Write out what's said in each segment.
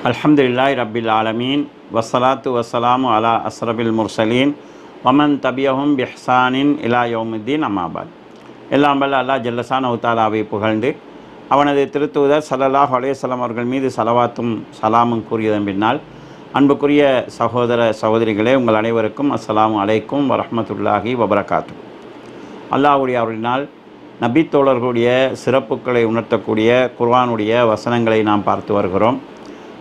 அல்ஹம்துலில்லாஹி ரப்பில் ஆலமீன் வஸ்ஸலாத்து வஸ்ஸலாமு அலா அஸ்ரபில் முர்சலீன் வமன் தபியஹும் பிஹ்சானின் இலா யௌமித்தீன் அம்மாபாத். எல்லாம் வல்ல அல்லாஹ் ஜல்லஷானஹு தஆலாவை புகழ்ந்து அவனது திருத்தூதர் ஸல்லல்லாஹு அலைஹி வஸல்லம் அவர்கள் மீது ஸலவாத்தும் சலாமும் கூறியதன் பின்னால், அன்புக்குரிய சகோதர சகோதரிகளே, உங்கள் அனைவருக்கும் அஸ்ஸலாமு அலைக்கும் வரஹ்மத்துல்லாஹி வபரகாத்து. அல்லாஹ்வுடைய அருளினால் நபித்தோழர்களுடைய சிறப்புகளை உணர்த்தக்கூடிய குர்ஆனுடைய வசனங்களை நாம் பார்த்து வருகிறோம்.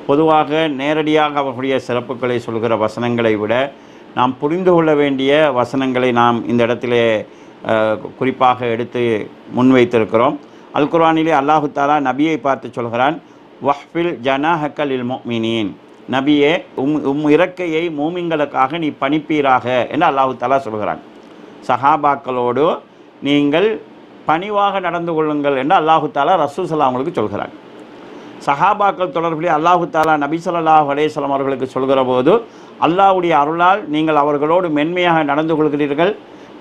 பொதுவாக நேரடியாக அவர்களுடைய சிறப்புகளை சொல்கிற வசனங்களை விட நாம் புரிந்து கொள்ள வேண்டிய வசனங்களை நாம் இந்த இடத்திலே குறிப்பாக எடுத்து முன்வைத்திருக்கிறோம். அல் குர்ஆனிலே அல்லாஹு தஆலா நபியை பார்த்து சொல்கிறான், வஹ்ஃபில் ஜனாஹக லில் முஃமினீன், நபியே இறக்கையை மூமின்களுக்காக நீ பணிப்பீராக என்று அல்லாஹு தஆலா சொல்கிறான். சஹாபாக்களோடு நீங்கள் பணிவாக நடந்து கொள்ளுங்கள் என்று அல்லாஹு தஆலா ரசூல் ஸல்லல்லாஹு அலைஹி வஸல்லம் சொல்கிறான். சஹாபாக்கள் தொடர்பிலே அல்லாஹு தஆலா நபி ஸல்லல்லாஹு அலைஹி வஸல்லம் அவர்களுக்கு சொல்கிற போது, அல்லாஹ்வுடைய அருளால் நீங்கள் அவர்களோடு மென்மையாக நடந்து கொள்கிறீர்கள்,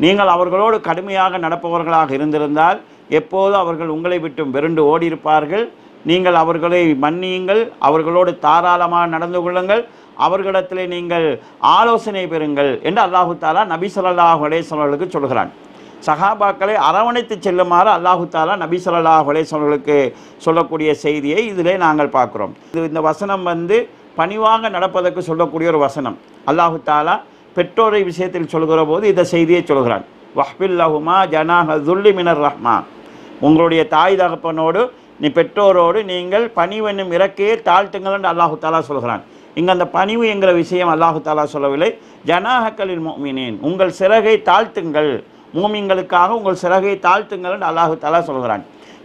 நீங்கள் அவர்களோடு கடுமையாக நடப்பவர்களாக இருந்திருந்தால் எப்போது அவர்கள் உங்களை விட்டும் வெறுண்டு ஓடியிருப்பார்கள். நீங்கள் அவர்களை மன்னியுங்கள், அவர்களோடு தாராளமாக நடந்து கொள்ளுங்கள், அவர்களிடத்திலே நீங்கள் ஆலோசனை பெறுங்கள் என்று அல்லாஹு தஆலா நபி ஸல்லல்லாஹு அலைஹி வஸல்லம் அவர்களுக்கு சொல்கிறான். சஹாபாக்களை அரவணைத்து செல்லுமாறு அல்லாஹு தஆலா நபி ஸல்லல்லாஹு அலைஹி வஸல்லம் அவர்களுக்கு சொல்லக்கூடிய செய்தியை இதிலே நாங்கள் பார்க்குறோம். இந்த வசனம் பணிவாக நடப்பதற்கு சொல்லக்கூடிய ஒரு வசனம். அல்லாஹு தஆலா பெற்றோரை விஷயத்தில் சொல்கிற போது இந்த செய்தியை சொல்கிறான், வஹ்பில் லஹுமா ஜனாஹ ஸுல்லி மினர் ரஹ்மா, உங்களுடைய தாய் தகப்பனோடு நீ பெற்றோரோடு நீங்கள் பணிவென்னும் இறக்கையை தாழ்த்துங்கள் என்று அல்லாஹு தஆலா சொல்கிறான். இங்கே அந்த பணிவு என்கிற விஷயம் அல்லாஹு தஆலா சொல்லவில்லை. ஜனாஹக லில் முஃமினீன், உங்கள் சிறகை தாழ்த்துங்கள், மூமின்களுக்காக உங்கள் சிறகை தாழ்த்துங்கள் என்று அல்லாஹு தஆலா சொல்கிறான்.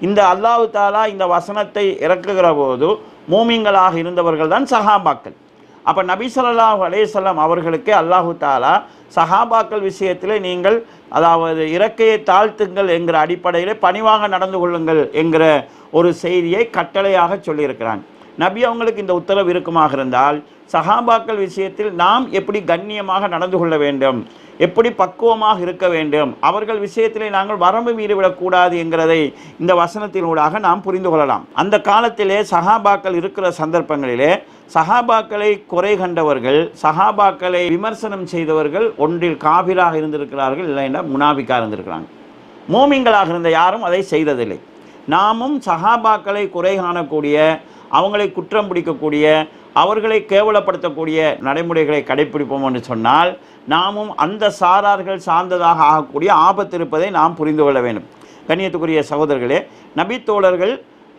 இந்த அல்லாஹு தஆலா இந்த வசனத்தை இறக்குகிற போது மூமின்களாக இருந்தவர்கள் தான் சஹாபாக்கள். அப்போ நபி ஸல்லல்லாஹு அலைஹி வஸல்லம் அவர்களுக்கு அல்லாஹு தஆலா சஹாபாக்கள் விஷயத்தில் நீங்கள் அதாவது இறக்கையை தாழ்த்துங்கள் என்கிற அடிப்படையில் பணிவாக நடந்து கொள்ளுங்கள் என்கிற ஒரு செய்தியை கட்டளையாக சொல்லியிருக்கிறான். நபி அவங்களுக்கு இந்த உத்தரவு இருக்குமாக இருந்தால் சஹாபாக்கள் விஷயத்தில் நாம் எப்படி கண்ணியமாக நடந்து கொள்ள வேண்டும், எப்படி பக்குவமாக இருக்க வேண்டும், அவர்கள் விஷயத்திலே நாங்கள் வரம்பு மீறிவிடக்கூடாது என்கிறதை இந்த வசனத்தினூடாக நாம் புரிந்து கொள்ளலாம். அந்த காலத்திலே சஹாபாக்கள் இருக்கிற சந்தர்ப்பங்களிலே சஹாபாக்களை குறை கண்டவர்கள், சஹாபாக்களை விமர்சனம் செய்தவர்கள் ஒன்றில் காபிராக இருந்திருக்கிறார்கள், இல்லைன்னா முனாபிக்காக இருந்திருக்கிறாங்க. மோமின்களாக இருந்த யாரும் அதை செய்ததில்லை. நாமும் சஹாபாக்களை குறை காணக்கூடிய, அவங்களை குற்றம் பிடிக்கக்கூடிய, அவர்களை கேவலப்படுத்தக்கூடிய நடைமுறைகளை கடைப்பிடிப்போம் என்று சொன்னால் நாமும் அந்த சாரார்கள் சார்ந்ததாக ஆகக்கூடிய ஆபத்து இருப்பதை நாம் புரிந்து கொள்ள வேண்டும். கண்ணியத்துக்குரிய சகோதரர்களே, நபித்தோழர்கள்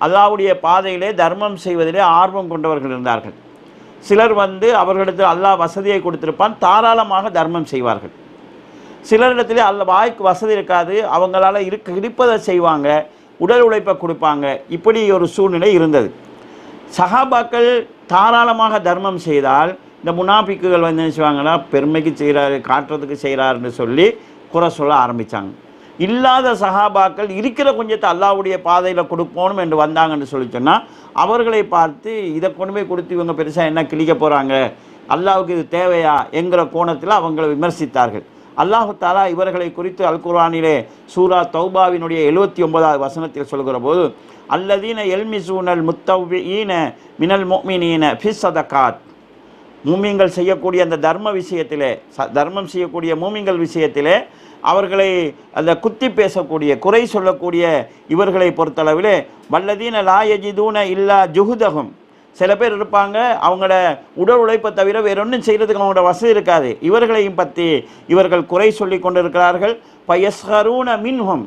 அல்லாஹ்வுடைய பாதையிலே தர்மம் செய்வதிலே ஆர்வம் கொண்டவர்கள் இருந்தார்கள். சிலர் அவர்களிடத்தில் அல்லாஹ் வசதியை கொடுத்திருப்பான், தாராளமாக தர்மம் செய்வார்கள். சிலரிடத்திலே வாய்க்கு வசதி இருக்காது, அவங்களால இருப்பதை செய்வாங்க, உடல் உழைப்பை கொடுப்பாங்க. இப்படி ஒரு சூழ்நிலை இருந்தது. சஹாபாக்கள் தாராளமாக தர்மம் செய்தால் இந்த முனாபிக்குகள் என்ன செய்வாங்கன்னா, பெருமைக்கு செய்கிறாரு, காட்டுறதுக்கு செய்கிறாருன்னு சொல்லி குறை சொல்ல ஆரம்பித்தாங்க. இல்லாத சஹாபாக்கள் இருக்கிற கொஞ்சத்தை அல்லாஹ்வுடைய பாதையில் கொடுப்போம் என்று வந்தாங்கன்னு சொல்லி சொன்னால் அவர்களை பார்த்து இதை கொண்டு போய் கொடுத்து இவங்க பெருசாக என்ன கிழிக்க போகிறாங்க, அல்லாஹ்வுக்கு இது தேவையா என்கிற கோணத்தில் அவங்களை விமர்சித்தார்கள். அல்லாஹு தஆலா இவர்களை குறித்து அல் குர்ஆனிலே சூரா தௌபாவினுடைய 79வது வசனத்தில் சொல்கிற போது, அல்லதீன எல்மிசூனல் முத்தவ்விஈன மினல் முஃமினீன ஃபிஸ் ஸதகாத், மூமின்கள் செய்யக்கூடிய அந்த தர்ம விஷயத்திலே, தர்மம் செய்யக்கூடிய மூமின்கள் விஷயத்திலே அவர்களை அந்த குத்தி பேசக்கூடிய, குறை சொல்லக்கூடிய இவர்களை பொறுத்தளவிலே, வல்லதீன லா யஜிதூன இல்லா ஜுஹுதஹும், சில பேர் இருப்பாங்க, அவங்களோட உடல் உழைப்பை தவிர வேற ஒன்றும் செய்கிறதுக்கு அவங்களோட வசதி இருக்காது. இவர்களையும் பற்றி இவர்கள் குறை சொல்லி கொண்டிருக்கிறார்கள். பயஸ்ஹரூன மின்ஹும்,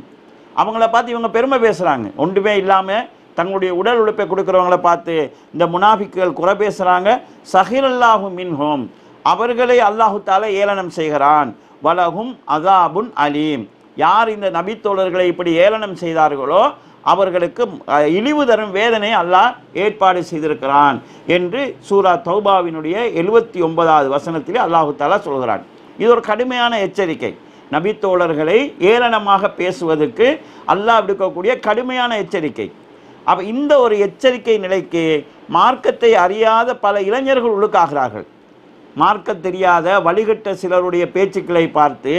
அவங்கள பார்த்து இவங்க பெருமை பேசுகிறாங்க. ஒன்றுமே இல்லாமல் தங்களுடைய உடல் உழைப்பை கொடுக்குறவங்கள பார்த்து இந்த முனாஃபிக்குகள் குறை பேசுகிறாங்க. சஹிரல்லாஹு மின்ஹும், அவர்களை அல்லாஹு தஆலா ஏளனம் செய்கிறான். வலஹும் அஸாபுன் அலீம். யார் இந்த நபித்தோழர்களை இப்படி ஏளனம் செய்தார்களோ அவர்களுக்கு இழிவு தரும் வேதனை அல்லாஹ் ஏற்பாடு செய்திருக்கிறான் என்று சூரா தௌபாவினுடைய 79வது வசனத்திலே அல்லாஹு தஆலா சொல்கிறான். இது ஒரு கடுமையான எச்சரிக்கை. நபித்தோழர்களை ஏளனமாக பேசுவதற்கு அல்லாஹ் விடுக்கக்கூடிய கடுமையான எச்சரிக்கை. அப்போ இந்த ஒரு எச்சரிக்கை நிலைக்கு மார்க்கத்தை அறியாத பல இளைஞர்கள் உள்ளுக்காகிறார்கள். மார்க்கம் தெரியாத வழிகட்ட சிலருடைய பேச்சுக்களை பார்த்து,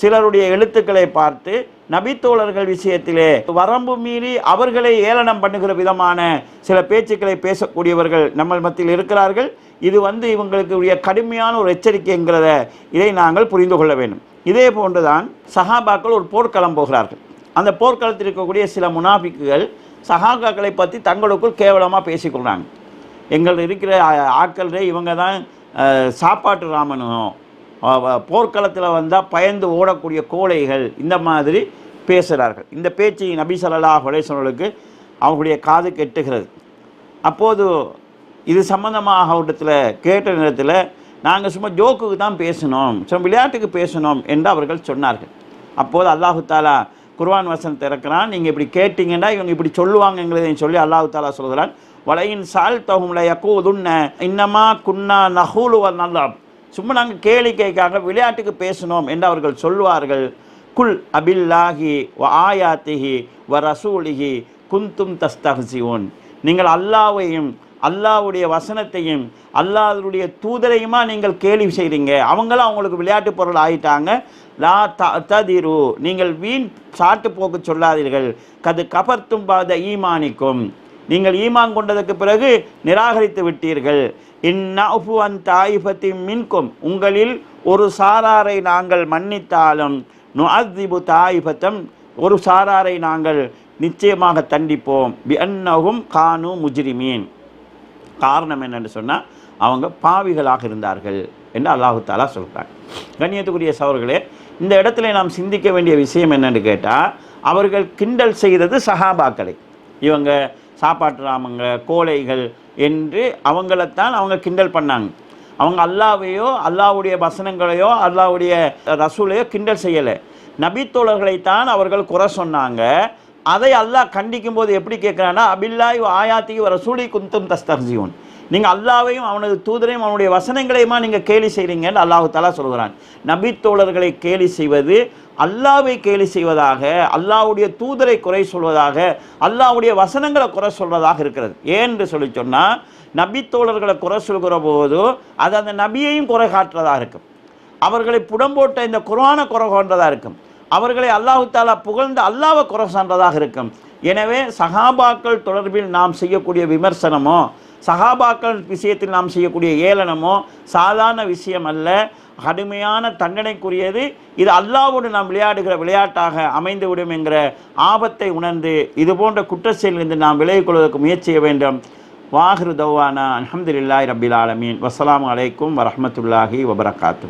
சிலருடைய எழுத்துக்களை பார்த்து நபித்தோழர்கள் விஷயத்திலே வரம்பு மீறி அவர்களை ஏளனம் பண்ணுகிற விதமான சில பேச்சுக்களை பேசக்கூடியவர்கள் நம்ம மத்தியில் இருக்கிறார்கள். இது இவங்களுக்கு கடுமையான ஒரு எச்சரிக்கைங்கிறத இதை நாங்கள் புரிந்து கொள்ள வேண்டும். இதே போன்றுதான் சஹாபாக்கள் ஒரு போர்க்களம் போகிறார்கள். அந்த போர்க்களத்தில் இருக்கக்கூடிய சில முனாஃபிக்குகள் சஹாபாக்களை பற்றி தங்களுக்குள் கேவலமாக பேசிக்கொள்கிறாங்க. எங்கள் இருக்கிற ஆட்களே இவங்க தான் சாப்பாட்டு ராமனும், போர்க்களத்தில் வந்தால் பயந்து ஓடக்கூடிய கோழைகள், இந்த மாதிரி பேசுகிறார்கள். இந்த பேச்சு நபி ஸல்லல்லாஹு அலைஹி வஸல்லம் அவங்களுடைய காது கெட்டுகிறது. அப்போது இது சம்பந்தமாக அவரிடத்தில் கேட்ட நேரத்தில் நாங்கள் சும்மா ஜோக்குக்கு தான் பேசணும், சும்மா விளையாட்டுக்கு பேசணும் என்று அவர்கள் சொன்னார்கள். அப்போது அல்லாஹு தாலா குர்ஆன் வசனத்தை இறக்குறான். நீங்கள் இப்படி கேட்டிங்கன்னா இவங்க இப்படி சொல்லுவாங்கங்கிறதை சொல்லி அல்லாஹு தாலா சொல்கிறான், வலையின் சால் தகும்ல யக்கூதுன்ன இன்னமா குன்னா நஹூலு வ நல்அப். சும்மா நாங்கள் கேளிக்கைக்காக விளையாட்டுக்கு பேசணும் என்று அவர்கள் சொல்லுவார்கள். குல் அபில்லாஹி வ ஆயாத்திஹி வ ரசூலிஹி குந்தும் தஸ்தஹ்சிஊன். நீங்கள் அல்லாஹ்வையும் அல்லாஹ்வுடைய வசனத்தையும் அல்லாஹ்வுடைய தூதரையுமா நீங்கள் கேலி செய்கிறீங்க, அவங்களாம் அவங்களுக்கு விளையாட்டு பொருள் ஆயிட்டாங்க. லா ததிரு, நீங்கள் வீண் சாட்டு போக்கு சொல்லாதீர்கள். கது கபர்த்தும் பாத ஈமானிக்கும், நீங்கள் ஈமான் கொண்டதற்கு பிறகு நிராகரித்து விட்டீர்கள். இந்நஃபு அன் தாயிஃபத்தின் மின்கும், உங்களில் ஒரு சாராரை நாங்கள் மன்னித்தாலும் நுஅஸிபு தாயிஃபத்தம், ஒரு சாராரை நாங்கள் நிச்சயமாக தண்டிப்போம். பிஅன்னஹும் கானு முஜ்ரிமீன், காரணம் என்னென்னு சொன்னால் அவங்க பாவிகளாக இருந்தார்கள் என்று அல்லாஹு தாலா சொல்கிறாங்க. கண்ணியத்துக்குரிய சகோதரர்களே, இந்த இடத்துல நாம் சிந்திக்க வேண்டிய விஷயம் என்னென்னு கேட்டால், அவர்கள் கிண்டல் செய்தது சஹாபாக்களை. இவங்க சாப்பாட்டு ராமங்க, கோழைகள் என்று அவங்களைத்தான் அவங்க கிண்டல் பண்ணாங்க. அவங்க அல்லாஹ்வையோ அல்லாஹ்வுடைய வசனங்களையோ அல்லாஹ்வுடைய ரசூலையோ கிண்டல் செய்யலை. நபித்தோழர்களைத்தான் அவர்கள் குறை சொன்னாங்க. அதை அல்லாஹ் கண்டிக்கும் போது எப்படி கேட்குறான்னா, அபில்லாஹி ஆயாத்திஹி வ ரசூலி குந்தும் தஸ்தஹ்சிஊன், நீங்கள் அல்லாஹ்வையும் அவனது தூதரையும் அவனுடைய வசனங்களையுமா நீங்கள் கேலி செய்கிறீங்கன்னு அல்லாஹு தஆலா சொல்கிறான். நபித்தோழர்களை கேலி செய்வது அல்லாஹ்வை கேலி செய்வதாக, அல்லாஹ்வுடைய தூதரை குறை சொல்வதாக, அல்லாஹ்வுடைய வசனங்களை குறை சொல்வதாக இருக்கிறது. ஏன்னு சொன்னால், நபித்தோழர்களை குறை சொல்கிற போது அது அந்த நபியையும் குறை காட்டுறதாக இருக்கும். அவர்களை புடம்போட்ட இந்த குர்ஆனை குறை கொண்டதாக இருக்கும். அவர்களை அல்லாஹு தாலா புகழ்ந்து அல்லாஹ்வை குறை சான்றதாக இருக்கும். எனவே சஹாபாக்கள் தொடர்பில் நாம் செய்யக்கூடிய விமர்சனமோ, சஹாபாக்கள் விஷயத்தில் நாம் செய்யக்கூடிய ஏளனமோ சாதாரண விஷயம் அல்ல, கடுமையான தண்டனைக்குரியது. இது அல்லாஹ்வோடு நாம் விளையாடுகிற விளையாட்டாக அமைந்துவிடும் என்கிற ஆபத்தை உணர்ந்து இதுபோன்ற குற்றச்செயலிலிருந்து நாம் விலகிக் கொள்வதற்கு முயற்சி செய்ய வேண்டும். வாஹிரு தௌவானா அல்ஹம்துலில்லாஹி ரப்பில் ஆலமீன். வஸ்ஸலாமு அலைக்கும் வரஹ்மத்துல்லாஹி வபரகாத்துஹு.